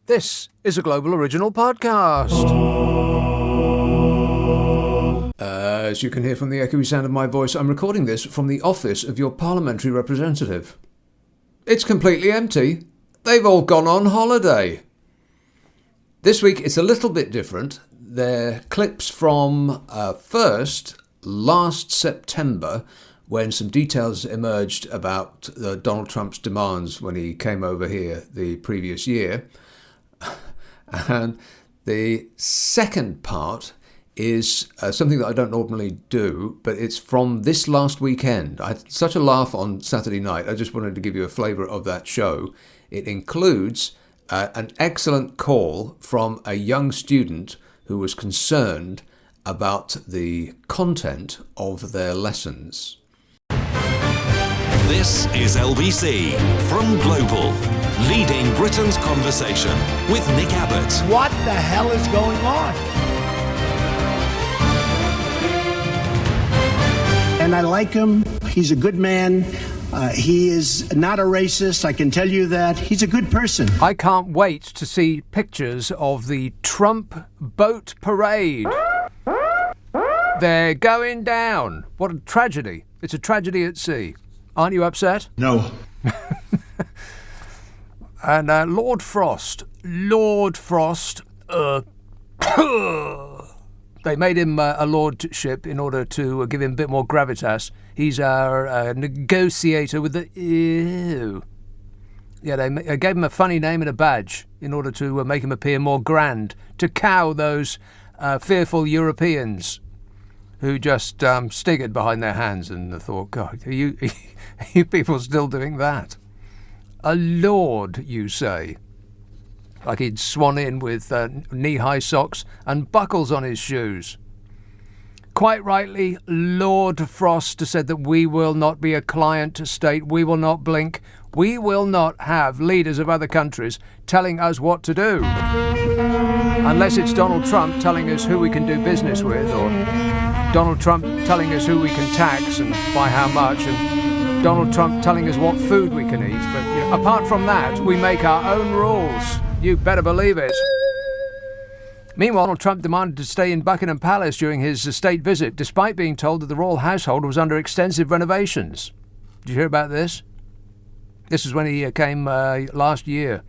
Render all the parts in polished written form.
This is a Global Original Podcast. As you can hear from the echoey sound of my voice, I'm recording this from the office of your parliamentary representative. It's completely empty. They've all gone on holiday. This week it's a little bit different. They're clips from first last September, when some details emerged about Donald Trump's demands when he came over here the previous year. And the second part is something that I don't normally do, but it's from this last weekend. I had such a laugh on Saturday night. I just wanted to give you a flavour of that show. It includes an excellent call from a young student who was concerned about the content of their lessons. This is LBC from Global, leading Britain's conversation with Nick Abbott. What the hell is going on? And I like him. He's a good man. He is not a racist. I can tell you that. He's a good person. I can't wait to see pictures of the Trump boat parade. They're going down. What a tragedy. It's a tragedy at sea. Aren't you upset? No. And Lord Frost, they made him a lordship in order to give him a bit more gravitas. He's our negotiator with the... Ew. Yeah, they gave him a funny name and a badge in order to make him appear more grand, to cow those fearful Europeans who just staggered behind their hands and thought, God, are you people still doing that? A lord, you say? Like he'd swan in with knee-high socks and buckles on his shoes. Quite rightly, Lord Frost said that we will not be a client state, we will not blink, we will not have leaders of other countries telling us what to do. Unless it's Donald Trump telling us who we can do business with, or Donald Trump telling us who we can tax and by how much, and Donald Trump telling us what food we can eat. But apart from that, we make our own rules. You better believe it. Meanwhile, Donald Trump demanded to stay in Buckingham Palace during his state visit, despite being told that the royal household was under extensive renovations. Did you hear about this? This is when he came last year.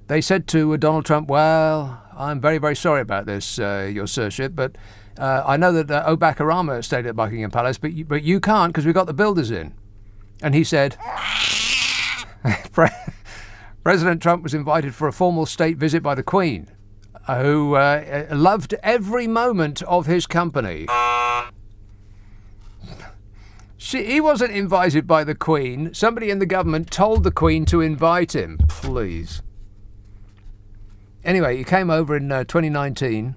They said to Donald Trump, well, I'm very, very sorry about this, your sirship, but I know that Abbot stayed at Buckingham Palace, but you can't because we've got the builders in. And he said, President Trump was invited for a formal state visit by the Queen, who loved every moment of his company. He wasn't invited by the Queen. Somebody in the government told the Queen to invite him. Please. Anyway, he came over in 2019.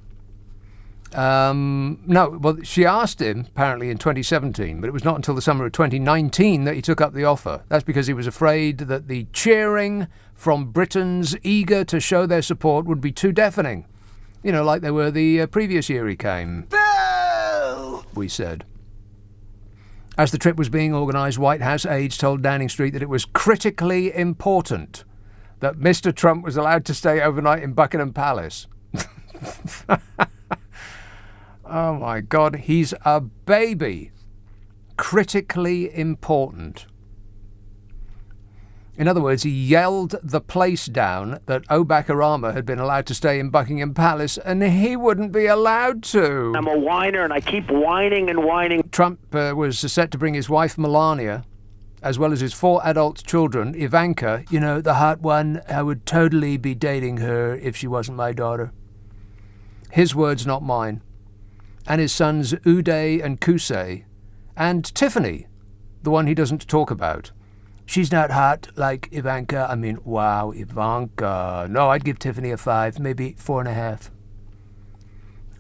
She asked him, apparently, in 2017, but it was not until the summer of 2019 that he took up the offer. That's because he was afraid that the cheering from Britons eager to show their support would be too deafening. You know, like they were the previous year he came. Boo! We said. As the trip was being organised, White House aides told Downing Street that it was critically important that Mr. Trump was allowed to stay overnight in Buckingham Palace. Oh my God, he's a baby. Critically important. In other words, he yelled the place down that Abbot had been allowed to stay in Buckingham Palace, and he wouldn't be allowed to. I'm a whiner, and I keep whining and whining. Trump was set to bring his wife Melania, as well as his 4 adult children, Ivanka, you know, the hot one. I would totally be dating her if she wasn't my daughter. His words, not mine. And his sons Uday and Kusei, and Tiffany, the one he doesn't talk about. She's not hot like Ivanka. I mean, wow, Ivanka. No, I'd give Tiffany a 5, maybe 4.5.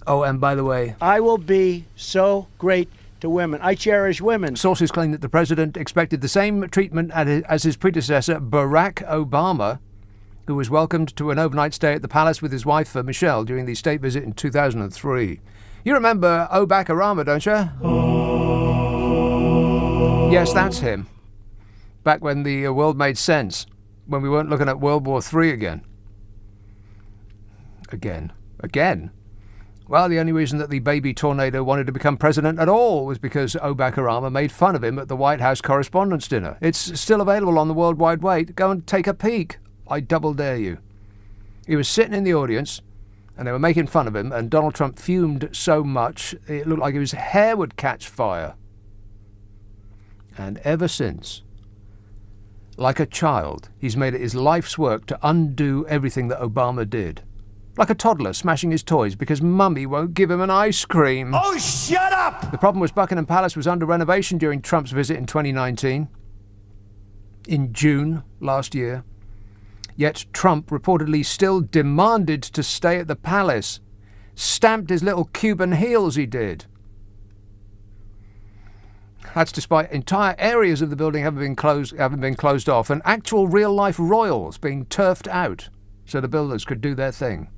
Oh, and by the way, I will be so great to women. I cherish women. Sources claim that the president expected the same treatment as his predecessor, Barack Obama, who was welcomed to an overnight stay at the palace with his wife, Michelle, during the state visit in 2003. You remember Abbot, don't you? Yes, that's him. Back when the world made sense, when we weren't looking at World War III again. Again. Well, the only reason that the baby tornado wanted to become president at all was because Barack Obama made fun of him at the White House Correspondents' Dinner. It's still available on the World Wide Web. Go and take a peek. I double dare you. He was sitting in the audience, and they were making fun of him, and Donald Trump fumed so much it looked like his hair would catch fire. And ever since, like a child, he's made it his life's work to undo everything that Obama did. Like a toddler smashing his toys because Mummy won't give him an ice cream. Oh, shut up! The problem was Buckingham Palace was under renovation during Trump's visit in 2019, in June last year. Yet Trump reportedly still demanded to stay at the palace. Stamped his little Cuban heels, he did. That's despite entire areas of the building having been closed off and actual real-life royals being turfed out so the builders could do their thing.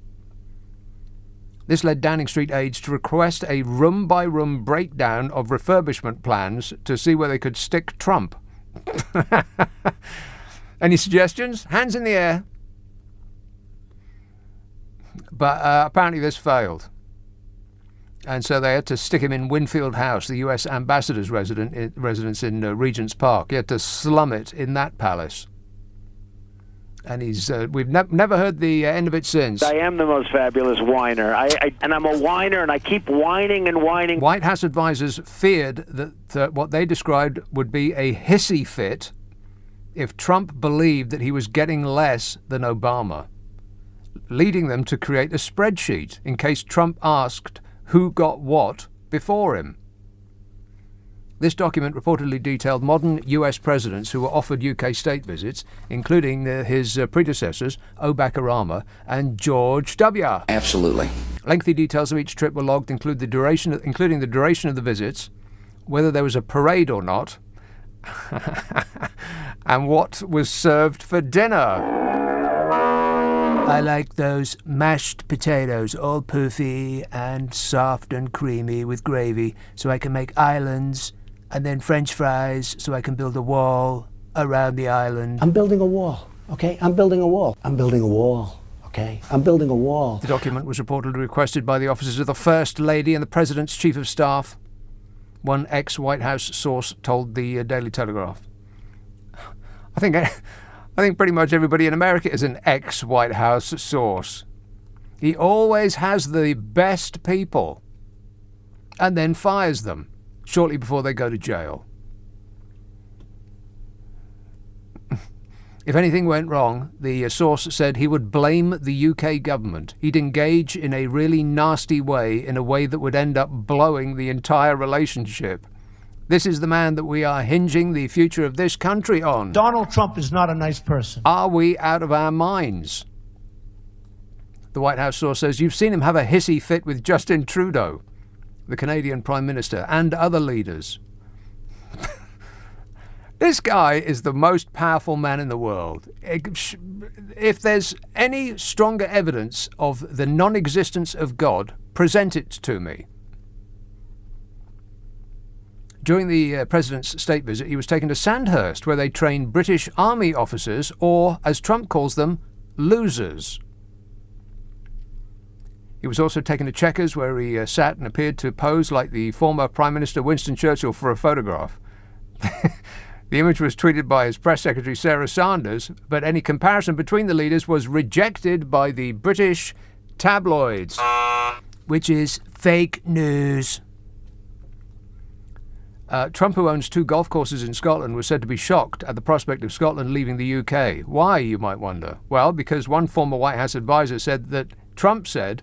This led Downing Street aides to request a room-by-room breakdown of refurbishment plans to see where they could stick Trump. Any suggestions? Hands in the air. But apparently this failed. And so they had to stick him in Winfield House, the US ambassador's residence in Regent's Park. He had to slum it in that palace. And we've never heard the end of it since. I am the most fabulous whiner. And I'm a whiner, and I keep whining and whining. White House advisors feared that what they described would be a hissy fit if Trump believed that he was getting less than Obama, leading them to create a spreadsheet in case Trump asked who got what before him. This document reportedly detailed modern US presidents who were offered UK state visits, including his predecessors, Barack Obama and George W. Absolutely. Lengthy details of each trip were logged, including the duration of the visits, whether there was a parade or not, and what was served for dinner. I like those mashed potatoes, all poofy and soft and creamy with gravy, so I can make islands, and then French fries, so I can build a wall around the island. I'm building a wall, okay? I'm building a wall. I'm building a wall, okay? I'm building a wall. The document was reportedly requested by the officers of the First Lady and the President's Chief of Staff, one ex-White House source told the Daily Telegraph. I think pretty much everybody in America is an ex-White House source. He always has the best people and then fires them shortly before they go to jail. If anything went wrong, the source said he would blame the UK government. He'd engage in a really nasty way, in a way that would end up blowing the entire relationship. This is the man that we are hinging the future of this country on. Donald Trump is not a nice person. Are we out of our minds? The White House source says you've seen him have a hissy fit with Justin Trudeau, the Canadian Prime Minister, and other leaders. This guy is the most powerful man in the world. If there's any stronger evidence of the non-existence of God, present it to me. During the president's state visit, he was taken to Sandhurst, where they train British Army officers, or, as Trump calls them, losers. He was also taken to Chequers, where he sat and appeared to pose like the former Prime Minister Winston Churchill for a photograph. The image was tweeted by his press secretary Sarah Sanders, but any comparison between the leaders was rejected by the British tabloids, which is fake news. Trump, who owns 2 golf courses in Scotland, was said to be shocked at the prospect of Scotland leaving the UK. Why, you might wonder? Well, because one former White House advisor said that Trump said,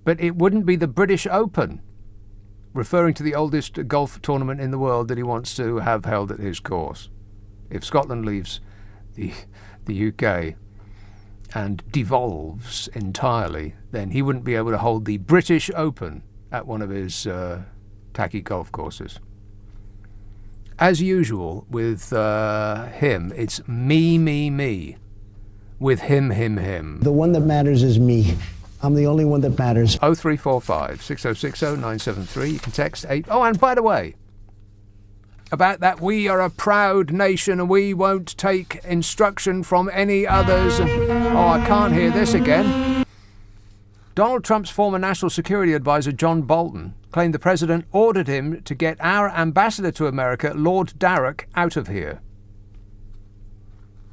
but it wouldn't be the British Open, referring to the oldest golf tournament in the world that he wants to have held at his course. If Scotland leaves the UK and devolves entirely, then he wouldn't be able to hold the British Open at one of his tacky golf courses. As usual with him, it's me. With him. The one that matters is me. I'm the only one that matters. 0345 6060 973. You can text 8. Oh, and by the way, about that, we are a proud nation and we won't take instruction from any others. And, oh, I can't hear this again. Donald Trump's former national security advisor, John Bolton, claimed the president ordered him to get our ambassador to America, Lord Darrach, out of here.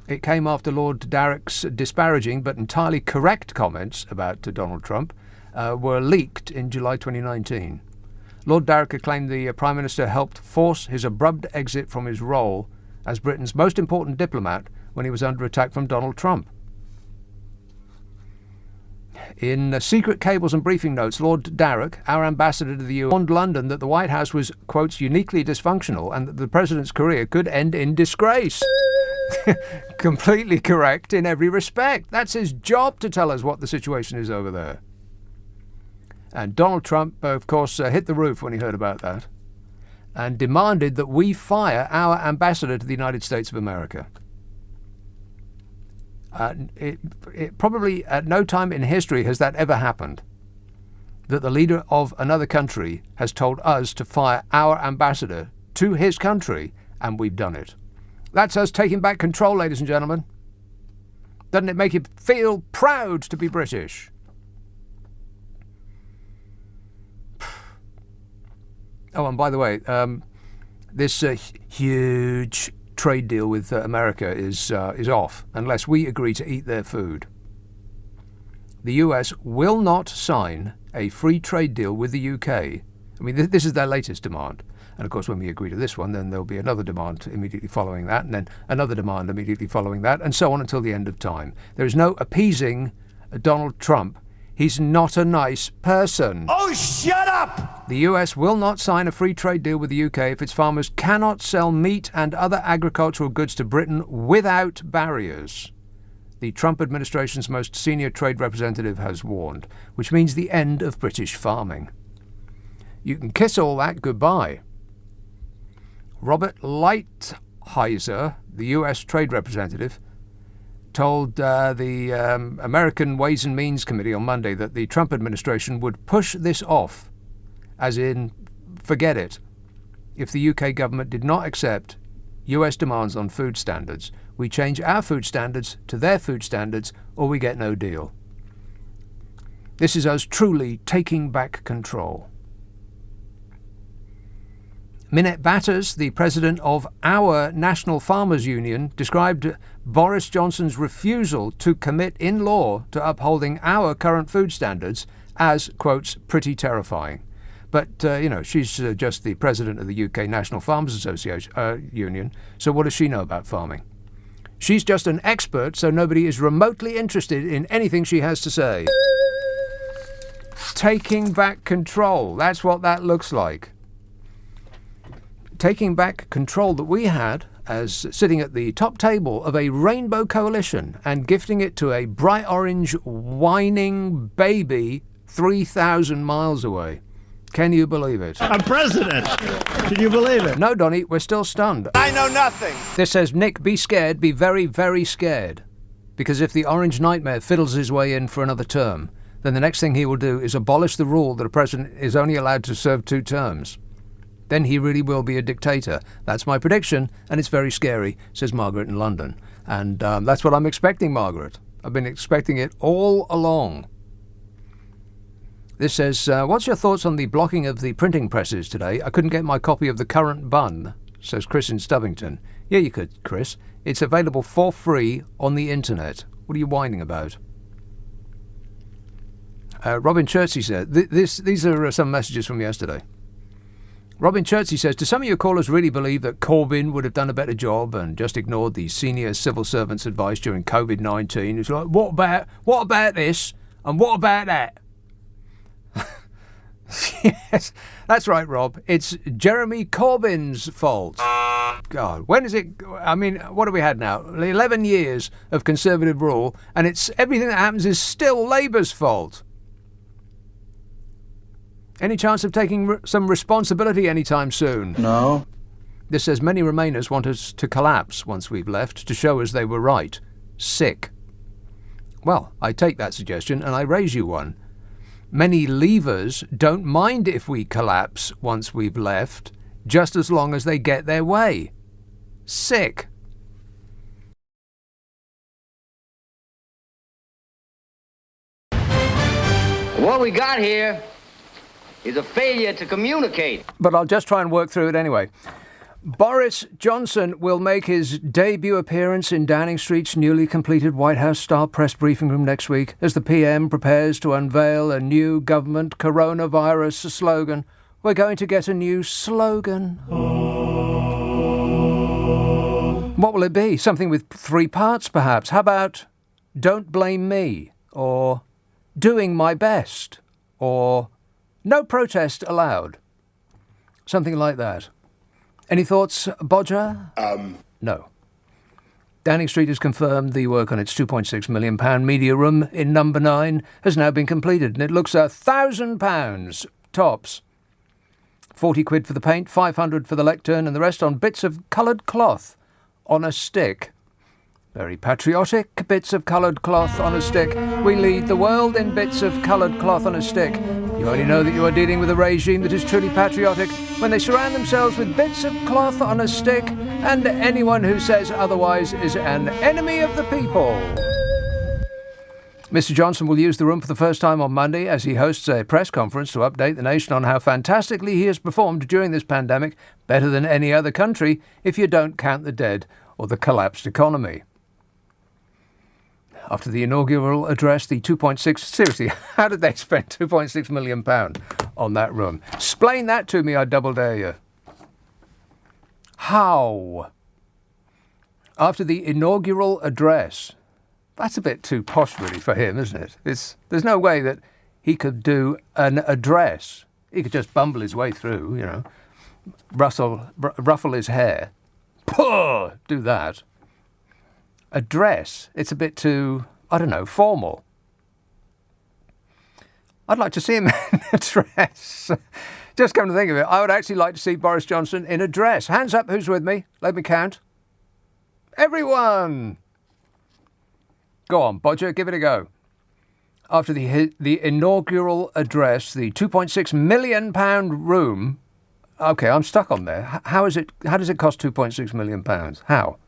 It came after Lord Darrach's disparaging but entirely correct comments about Donald Trump were leaked in July 2019. Lord Darrach claimed the Prime Minister helped force his abrupt exit from his role as Britain's most important diplomat when he was under attack from Donald Trump. In secret cables and briefing notes, Lord Darrach, our ambassador to the US, warned London that the White House was, quote, uniquely dysfunctional and that the president's career could end in disgrace. Completely correct in every respect. That's his job to tell us what the situation is over there. And Donald Trump, of course, hit the roof when he heard about that and demanded that we fire our ambassador to the United States of America. It probably at no time in history has that ever happened, that the leader of another country has told us to fire our ambassador to his country, and we've done it. That's us taking back control, ladies and gentlemen. Doesn't it make you feel proud to be British? Oh, and by the way, this huge trade deal with America is off unless we agree to eat their food. The US will not sign a free trade deal with the UK. I mean, this is their latest demand. And of course, when we agree to this one, then there'll be another demand immediately following that, and then another demand immediately following that, and so on until the end of time. There is no appeasing Donald Trump. He's not a nice person. Oh, shut up! The US will not sign a free trade deal with the UK if its farmers cannot sell meat and other agricultural goods to Britain without barriers. The Trump administration's most senior trade representative has warned, which means the end of British farming. You can kiss all that goodbye. Robert Lighthizer, the US trade representative, told the American Ways and Means Committee on Monday that the Trump administration would push this off, as in, forget it, if the UK government did not accept US demands on food standards. We change our food standards to their food standards, or we get no deal. This is us truly taking back control. Minette Batters, the president of our National Farmers Union, described Boris Johnson's refusal to commit in law to upholding our current food standards as, quotes, pretty terrifying. But, she's just the president of the UK National Farmers Association Union, so what does she know about farming? She's just an expert, so nobody is remotely interested in anything she has to say. Taking back control, that's what that looks like. Taking back control that we had as sitting at the top table of a rainbow coalition and gifting it to a bright orange whining baby 3,000 miles away. Can you believe it? I'm president. Can you believe it? No, Donnie, we're still stunned. I know nothing. This says, Nick, be scared, be very, very scared. Because if the Orange Nightmare fiddles his way in for another term, then the next thing he will do is abolish the rule that a president is only allowed to serve 2 terms. Then he really will be a dictator. That's my prediction, and it's very scary, says Margaret in London. And that's what I'm expecting, Margaret. I've been expecting it all along. This says, what's your thoughts on the blocking of the printing presses today? I couldn't get my copy of The Current Bun, says Chris in Stubbington. Yeah, you could, Chris. It's available for free on the internet. What are you whining about? Robin Chertsey said, these are some messages from yesterday. Robin Chertsey says, do some of your callers really believe that Corbyn would have done a better job and just ignored the senior civil servant's advice during COVID-19? It's like, what about this and what about that? Yes, that's right, Rob. It's Jeremy Corbyn's fault. God, when is it? I mean, what have we had now? 11 years of Conservative rule, and it's everything that happens is still Labour's fault. Any chance of taking some responsibility anytime soon? No. This says many Remainers want us to collapse once we've left to show us they were right. Sick. Well, I take that suggestion and I raise you one. Many Leavers don't mind if we collapse once we've left, just as long as they get their way. Sick. What we got here is a failure to communicate. But I'll just try and work through it anyway. Boris Johnson will make his debut appearance in Downing Street's newly completed White House-style press briefing room next week as the PM prepares to unveil a new government coronavirus slogan. We're going to get a new slogan. What will it be? Something with 3 parts, perhaps. How about "Don't blame me," or "Doing my best," or "No protest allowed"? Something like that. Any thoughts, Bodger? No. Downing Street has confirmed the work on its £2.6 million media room in number 9 has now been completed, and it looks £1,000 tops. 40 quid for the paint, 500 for the lectern, and the rest on bits of coloured cloth on a stick. Very patriotic, bits of coloured cloth on a stick. We lead the world in bits of coloured cloth on a stick. You only know that you are dealing with a regime that is truly patriotic when they surround themselves with bits of cloth on a stick, and anyone who says otherwise is an enemy of the people. Mr. Johnson will use the room for the first time on Monday as he hosts a press conference to update the nation on how fantastically he has performed during this pandemic, better than any other country if you don't count the dead or the collapsed economy. After the inaugural address, the 2.6... Seriously, how did they spend £2.6 million on that room? Explain that to me, I double dare you. How? After the inaugural address... That's a bit too posh, really, for him, isn't it? There's no way that he could do an address. He could just bumble his way through, you know, ruffle his hair. Puh! Do that. Address, it's a bit too, I don't know, formal. I'd like to see him in a dress. Just come to think of it, I would actually like to see Boris Johnson in a dress. Hands up, who's with me? Let me count. Everyone! Go on, Bodger, give it a go. After the inaugural address, the £2.6 million room... OK, I'm stuck on there. How does it cost £2.6 million? How?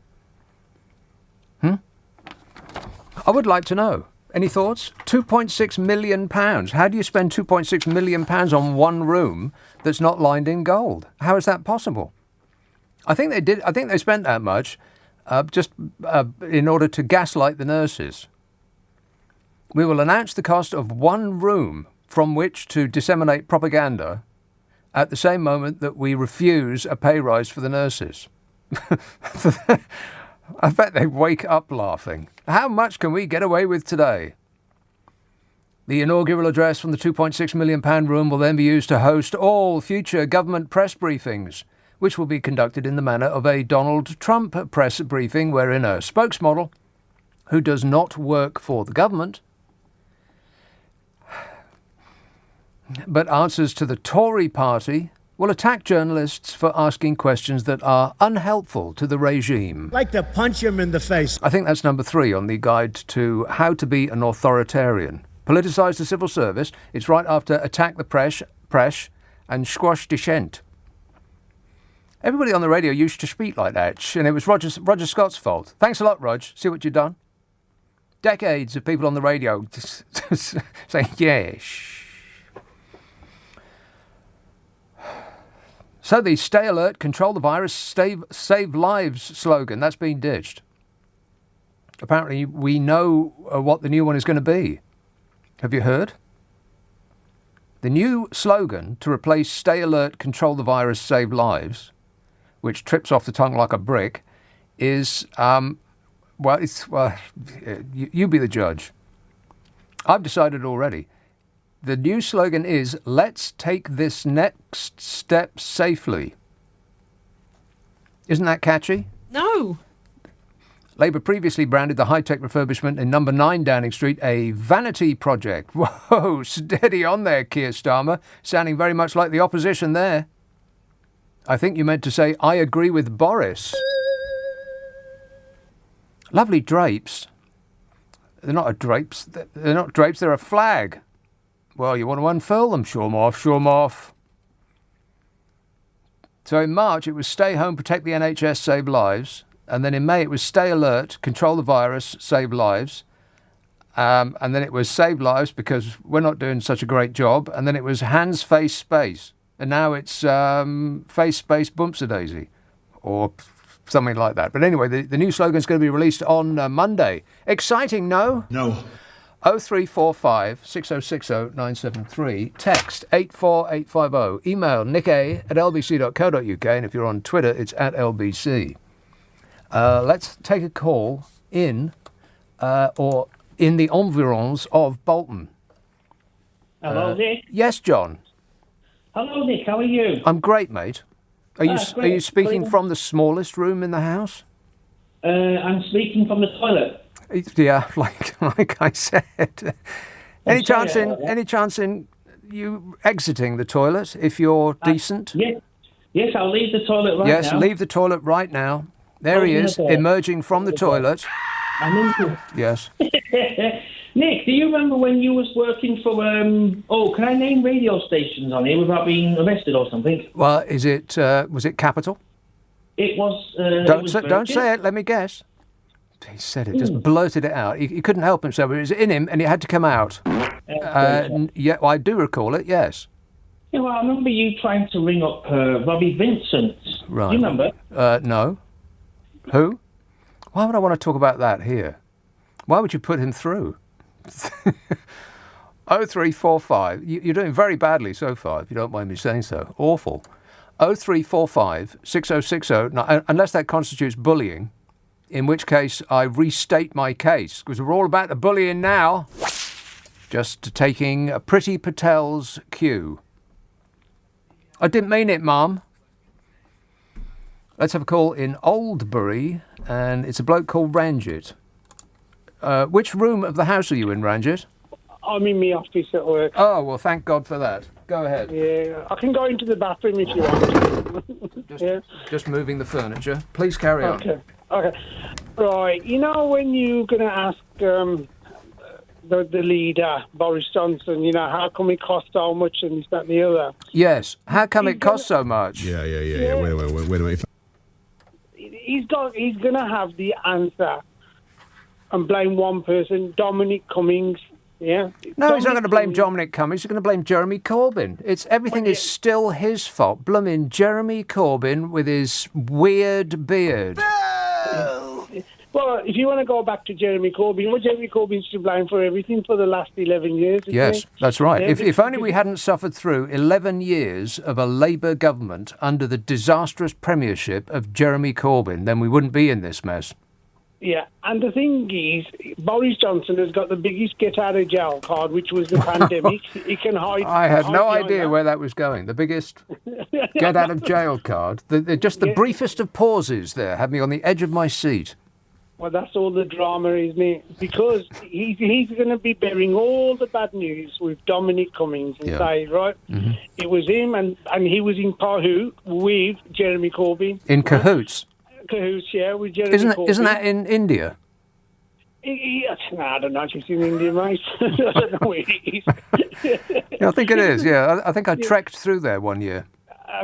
I would like to know. Any thoughts? £2.6 million. How do you spend £2.6 million on one room that's not lined in gold? How is that possible? I think they did. I think they spent that much just in order to gaslight the nurses. We will announce the cost of one room from which to disseminate propaganda at the same moment that we refuse a pay rise for the nurses. I bet they wake up laughing. How much can we get away with today? The inaugural address from the £2.6 million room will then be used to host all future government press briefings, which will be conducted in the manner of a Donald Trump press briefing, wherein a spokesmodel, who does not work for the government, but answers to the Tory party, will attack journalists for asking questions that are unhelpful to the regime. Like to punch him in the face. I think that's number 3 on the guide to how to be an authoritarian. Politicise the civil service. It's right after attack the press and squash dissent. Everybody on the radio used to speak like that, and it was Roger Scott's fault. Thanks a lot, Rog. See what you've done? Decades of people on the radio just saying, yes. So the stay alert, control the virus, save lives slogan, that's been ditched. Apparently we know what the new one is going to be. Have you heard? The new slogan to replace stay alert, control the virus, save lives, which trips off the tongue like a brick, is, you be the judge. I've decided already. The new slogan is, let's take this next step safely. Isn't that catchy? No. Labour previously branded the high-tech refurbishment in number 9 Downing Street a vanity project. Whoa, steady on there, Keir Starmer. Sounding very much like the opposition there. I think you meant to say, I agree with Boris. Lovely drapes. They're not drapes. They're not drapes, they're a flag. Well, you want to unfurl them? Show 'em off. So in March, it was stay home, protect the NHS, save lives. And then in May, it was stay alert, control the virus, save lives. And then it was save lives because we're not doing such a great job. And then it was hands, face, space. And now it's face, space, boompsie-daisy. Or something like that. But anyway, the new slogan's going to be released on Monday. Exciting, no? No. 0345 6060 973. Text 84850. Email nick@lbc.co.uk. And if you're on Twitter, it's @LBC. Let's take a call in the environs of Bolton. Hello, Nick. Yes, John. Hello, Nick. How are you? I'm great, mate. Are you Great. speaking Great. from the smallest room in the house? I'm speaking from the toilet. Yeah, like I said. Any sorry chance about that. any chance in you exiting the toilet if you're decent? Yes, I'll leave the toilet right Yes, now. leave the toilet right now. There he Open is, the door. emerging from the toilet. I'm into Yes. Nick, do you remember when you was working for, can I name radio stations on here without being arrested or something? Well, was it Capital? It was... Don't say it, let me guess. He said it, just blurted it out. He couldn't help himself. It was in him and it had to come out. Yeah, well, I do recall it, yes. Yeah, well, I remember you trying to ring up Robbie Vincent. Right. Do you remember? No. Who? Why would I want to talk about that here? Why would you put him through? 0345. You're doing very badly so far, if you don't mind me saying so. Awful. 0345 6060. Unless that constitutes bullying, in which case I restate my case, because we're all about the bullying now. Just taking a Pretty Patel's cue. I didn't mean it, Mum. Let's have a call in Oldbury, and it's a bloke called Ranjit. Which room of the house are you in, Ranjit? I'm in my office at work. Oh, well, thank God for that. Go ahead. Yeah, I can go into the bathroom if you want. Just moving the furniture. Please carry on. Okay. Right, you know when you're going to ask the leader, Boris Johnson, how come it costs so much and this, that and the other? Yes. How come it costs so much? Yeah. Wait a minute. He's going to have the answer and blame one person, Dominic Cummings. Yeah. No, he's not going to blame Dominic Cummings. He's going to blame Jeremy Corbyn. Everything is still his fault. Bloomin' Jeremy Corbyn with his weird beard. Well, if you want to go back to Jeremy Corbyn, Jeremy Corbyn's to blame for everything for the last 11 years. Yes, that's right. Yeah, If only we hadn't suffered through 11 years of a Labour government under the disastrous premiership of Jeremy Corbyn, then we wouldn't be in this mess. Yeah, and the thing is, Boris Johnson has got the biggest get-out-of-jail card, which was the pandemic. He can hide... I had no idea where that was going. The biggest get-out-of-jail card. The briefest of pauses there had me on the edge of my seat. Well, that's all the drama, isn't it? Because he's going to be bearing all the bad news with Dominic Cummings and say, right, it was him and he was in cahoot with Jeremy Corbyn. In cahoots? Cahoots, yeah, with Jeremy Corbyn. Isn't that in India? I don't know if it's in India, mate. I don't know where it is. Yeah, I think it is, yeah. I think I trekked through there one year.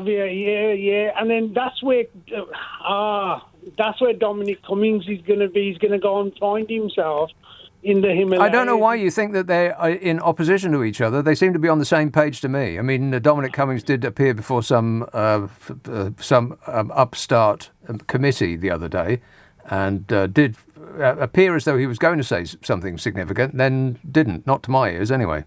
Yeah. And then that's where Dominic Cummings is going to be. He's going to go and find himself in the Himalayas. I don't know why you think that they're in opposition to each other. They seem to be on the same page to me. I mean, Dominic Cummings did appear before some upstart committee the other day and did appear as though he was going to say something significant, then didn't. Not to my ears, anyway.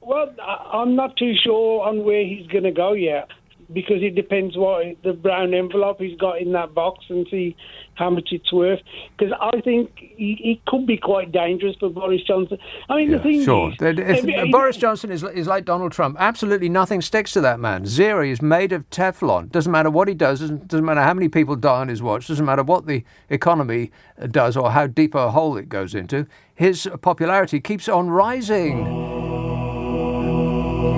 Well, I'm not too sure on where he's going to go yet, because it depends what the brown envelope he's got in that box and see how much it's worth. Because I think he could be quite dangerous for Boris Johnson. I mean, the thing is... Boris Johnson is like Donald Trump. Absolutely nothing sticks to that man. Zero. He's made of Teflon. Doesn't matter what he does. Doesn't matter how many people die on his watch. Doesn't matter what the economy does or how deep a hole it goes into. His popularity keeps on rising.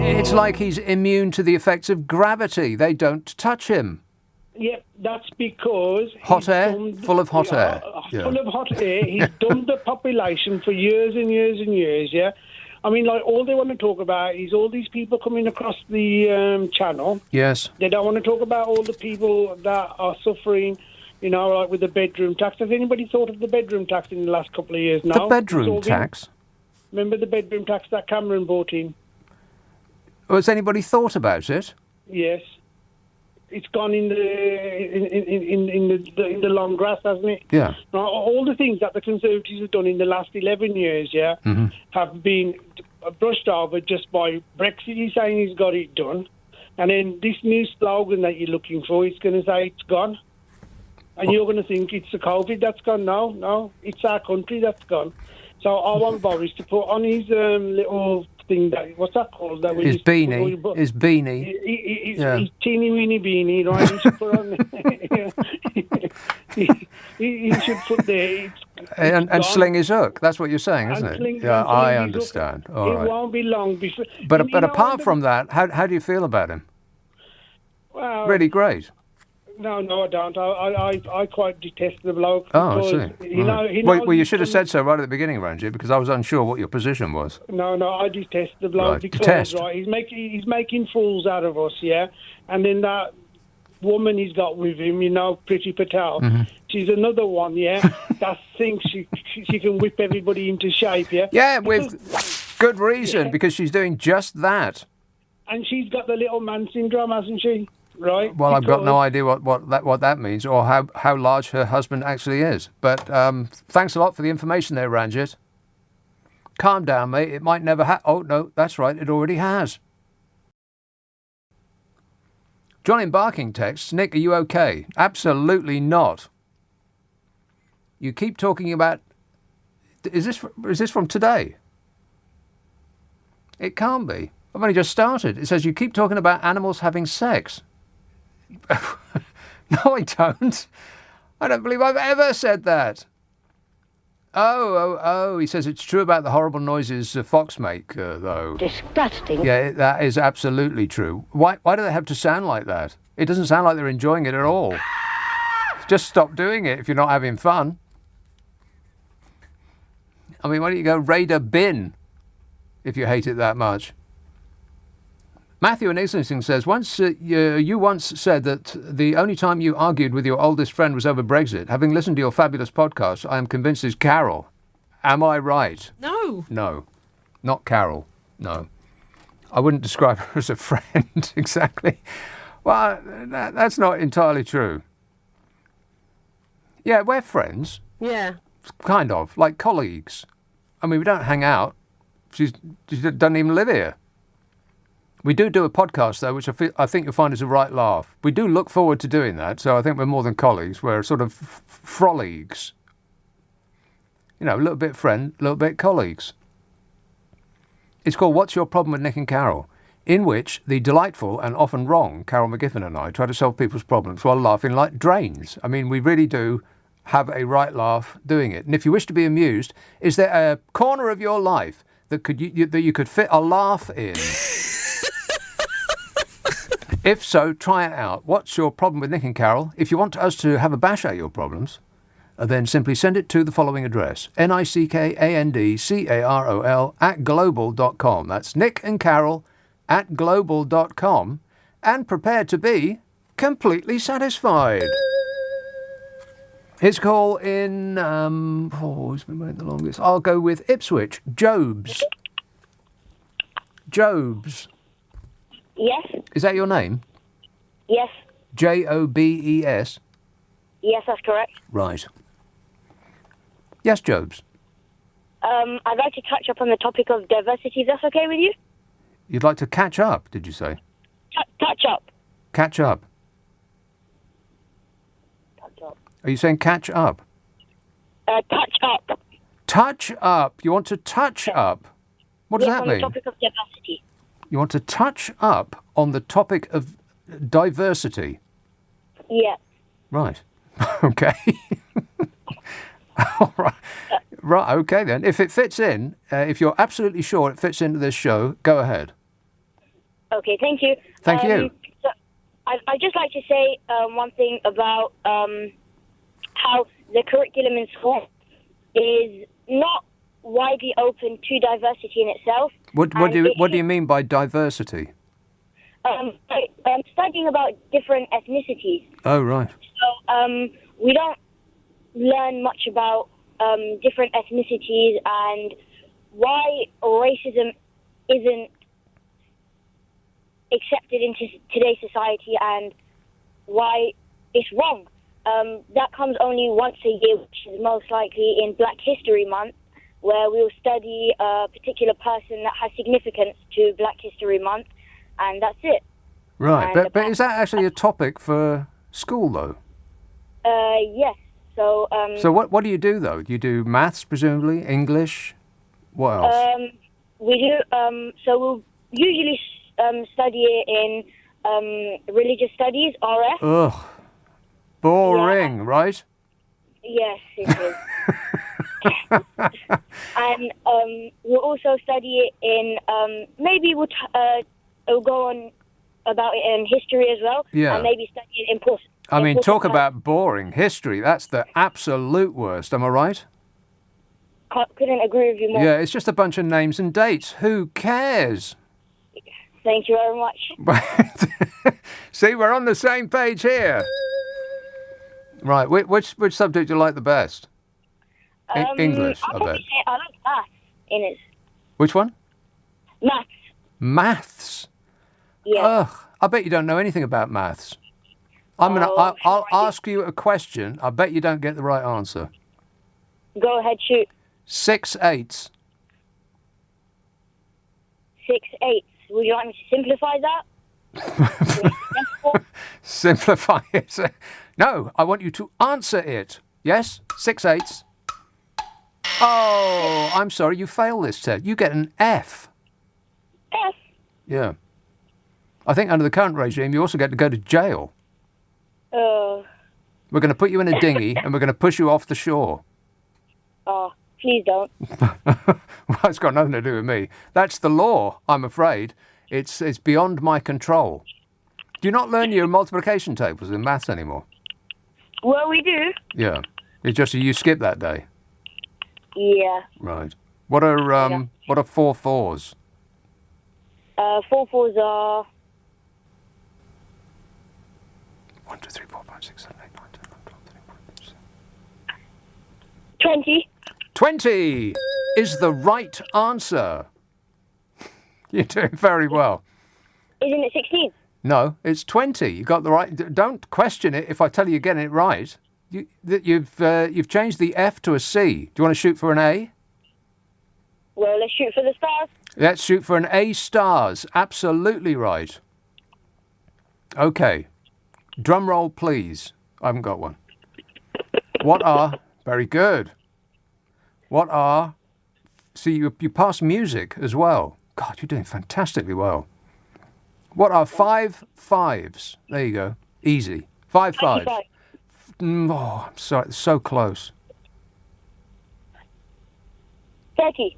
It's like he's immune to the effects of gravity. They don't touch him. Yeah, that's because... Hot air? Full of hot air. Full of hot air. He's dumbed the population for years and years and years, yeah? I mean, like, all they want to talk about is all these people coming across the channel. Yes. They don't want to talk about all the people that are suffering, like with the bedroom tax. Has anybody thought of the bedroom tax in the last couple of years now? The bedroom tax? Remember the bedroom tax that Cameron brought in? Has anybody thought about it? Yes. It's gone in the long grass, hasn't it? Yeah. Now, all the things that the Conservatives have done in the last 11 years, have been brushed over just by Brexit. He's saying he's got it done. And then this new slogan that you're looking for, it's going to say it's gone. And you're going to think it's the COVID that's gone. No, it's our country that's gone. So I want Boris to put on his little thing, what's that called? His beanie. His beanie. His teeny weeny beanie, right? He should put on. he should put there. And sling his hook. That's what you're saying, isn't it? Yeah, I understand. All right. It won't be long before. But apart from that, how do you feel about him? Well, really great. No, I don't. I quite detest the bloke. Oh, I see. Well, you should have said so right at the beginning, Ranjit, because I was unsure what your position was. No, I detest the bloke because he's making fools out of us, yeah. And then that woman he's got with him, Priti Patel, she's another one, yeah. That thinks she can whip everybody into shape, yeah. Yeah, with good reason, because she's doing just that. And she's got the little man syndrome, hasn't she? Right. Well, I've got no idea what that means or how large her husband actually is. But thanks a lot for the information there, Ranjit. Calm down, mate. It might never have. Oh, no, that's right. It already has. John in Barking texts, Nick, are you okay? Absolutely not. You keep talking about... Is this from today? It can't be. I've only just started. It says you keep talking about animals having sex. No, I don't. I don't believe I've ever said that. Oh, he says it's true about the horrible noises fox make, though. Disgusting. Yeah, that is absolutely true. Why do they have to sound like that? It doesn't sound like they're enjoying it at all. Just stop doing it if you're not having fun. I mean, why don't you go raid a bin if you hate it that much? Matthew in Islington says, you once said that the only time you argued with your oldest friend was over Brexit. Having listened to your fabulous podcast, I am convinced it's Carol. Am I right? No. No, not Carol. No. I wouldn't describe her as a friend, exactly. Well, that's not entirely true. Yeah, we're friends. Yeah. Kind of, like colleagues. I mean, we don't hang out. She doesn't even live here. We do a podcast, though, which I think you'll find is a right laugh. We do look forward to doing that, so I think we're more than colleagues. We're sort of froligs. A little bit friend, a little bit colleagues. It's called What's Your Problem with Nick and Carol, in which the delightful and often wrong Carol McGiffin and I try to solve people's problems while laughing like drains. I mean, we really do have a right laugh doing it. And if you wish to be amused, is there a corner of your life that you could fit a laugh in? If so, try it out. What's your problem with Nick and Carol? If you want us to have a bash at your problems, then simply send it to the following address, nickandcarol@global.com. That's nickandcarol@global.com, and prepare to be completely satisfied. His call in, who's been waiting the longest? I'll go with Ipswich. Jobs. Yes. Is that your name? Yes. Jobes? Yes, that's correct. Right. Yes, Jobs. I'd like to touch up on the topic of diversity, if that's okay with you? You'd like to catch up, did you say? Touch up. Catch up. Touch up. Are you saying catch up? Touch up. Touch up. You want to touch up. What does that mean? On the topic of diversity. You want to touch up on the topic of diversity? Yeah. Right. Okay. All right. Right, okay then. If it fits in, if you're absolutely sure it fits into this show, go ahead. Okay, thank you. Thank you. So I'd just like to say one thing about how the curriculum in school is not widely open to diversity in itself. What do you mean by diversity? Studying about different ethnicities. Oh, right. So we don't learn much about different ethnicities and why racism isn't accepted into today's society and why it's wrong. That comes only once a year, which is most likely in Black History Month, where we'll study a particular person that has significance to Black History Month, and that's it. Right, but is that actually a topic for school, though? Yes. So. So what do you do, though? Do you do maths, presumably, English? What else? We do. So we'll usually study it in religious studies, RF. Ugh, boring, right? Yes, it is. And we'll also study it in maybe we'll go on about it in history as well. Yeah. And maybe study it in I mean, talk about boring. History, that's the absolute worst, am I right? Couldn't agree with you more. Yeah, it's just a bunch of names and dates. Who cares? Thank you very much. See, we're on the same page here. Right, which subject do you like the best? English, I'll probably say I like maths in it. Which one? Maths. Maths? Yeah. Ugh, I bet you don't know anything about maths. I'll ask you a question. I bet you don't get the right answer. Go ahead, shoot. 6 8s. 6 8s. Would you like me to simplify that? Simplify it. No, I want you to answer it. Yes? 6 8s. Oh, I'm sorry, you failed this test. You get an F. F? Yeah. I think under the current regime, you also get to go to jail. We're going to put you in a dinghy and we're going to push you off the shore. Oh, please don't. Well, it's got nothing to do with me. That's the law, I'm afraid. It's beyond my control. Do you not learn your multiplication tables in maths anymore? Well, we do. Yeah. It's just you skip that day. Yeah. Right. What are 4 4s? 4 4s are 1 2 3 4 5 6 7 8 9 10 11 12 13 14 20. 20 is the right answer. You're doing very well. Isn't it 16? No, it's 20. You got the right. Don't question it if I tell you you're getting it right. You've changed the F to a C. Do you want to shoot for an A? Well, let's shoot for the stars. Let's shoot for an A stars. Absolutely right. Okay. Drum roll, please. I haven't got one. What are... Very good. What are... See, you passed music as well. God, you're doing fantastically well. What are 5 5s? There you go. Easy. 5 5s. Oh, I'm sorry. It's so close. 30.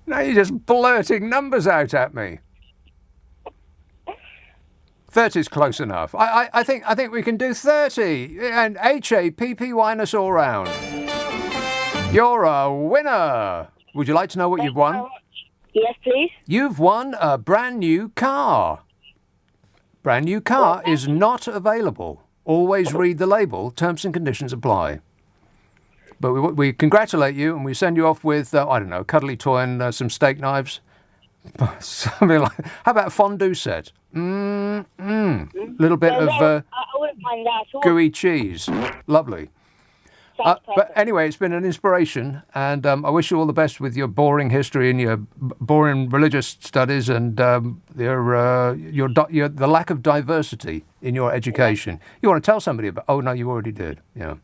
Now you're just blurting numbers out at me. 30's close enough. I think we can do 30. And HAPPY-ness all round. You're a winner. Would you like to know what you've won? Yes, please. You've won a brand new car. Brand new car is not available. Always read the label. Terms and conditions apply. But we congratulate you and we send you off with, I don't know, a cuddly toy and some steak knives. Something like... How about a fondue set? Little bit of I wouldn't mind that at all. gooey cheese. Lovely. But anyway, it's been an inspiration, and I wish you all the best with your boring history and your boring religious studies and the lack of diversity in your education. You want to tell somebody about... Oh, no, you already did. Yeah.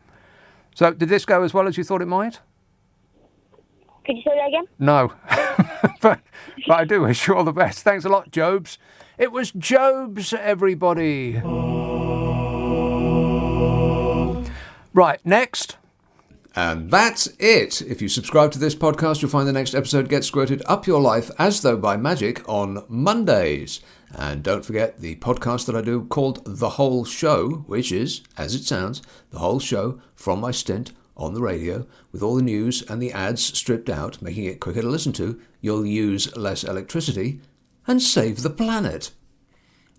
So, did this go as well as you thought it might? Could you say that again? No. but I do wish you all the best. Thanks a lot, Jobs. It was Jobs, everybody. Right, next. And that's it. If you subscribe to this podcast, you'll find the next episode gets squirted up your life as though by magic on Mondays. And don't forget the podcast that I do called The Whole Show, which is, as it sounds, the whole show from my stint on the radio, with all the news and the ads stripped out, making it quicker to listen to. You'll use less electricity and save the planet.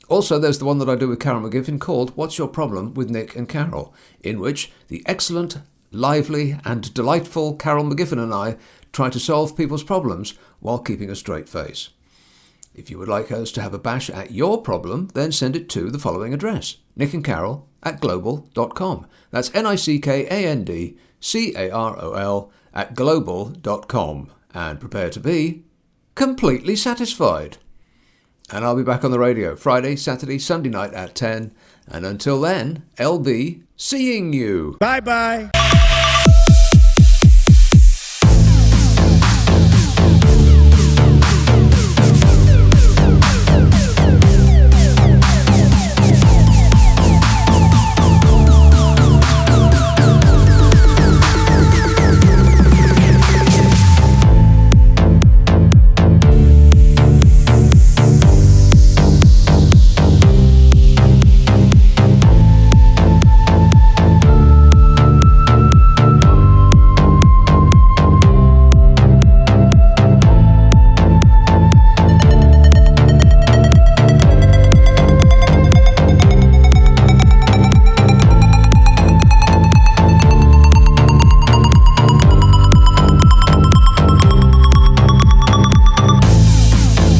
Also, there's the one that I do with Carol McGiffin called What's Your Problem with Nick and Carol, in which the excellent lively and delightful Carol McGiffin and I try to solve people's problems while keeping a straight face. If you would like us to have a bash at your problem, then send it to the following address: nickandcarol@global.com. That's nickandcarol@global.com. And prepare to be completely satisfied. And I'll be back on the radio Friday, Saturday, Sunday night at 10. And until then, LB seeing you. Bye-bye.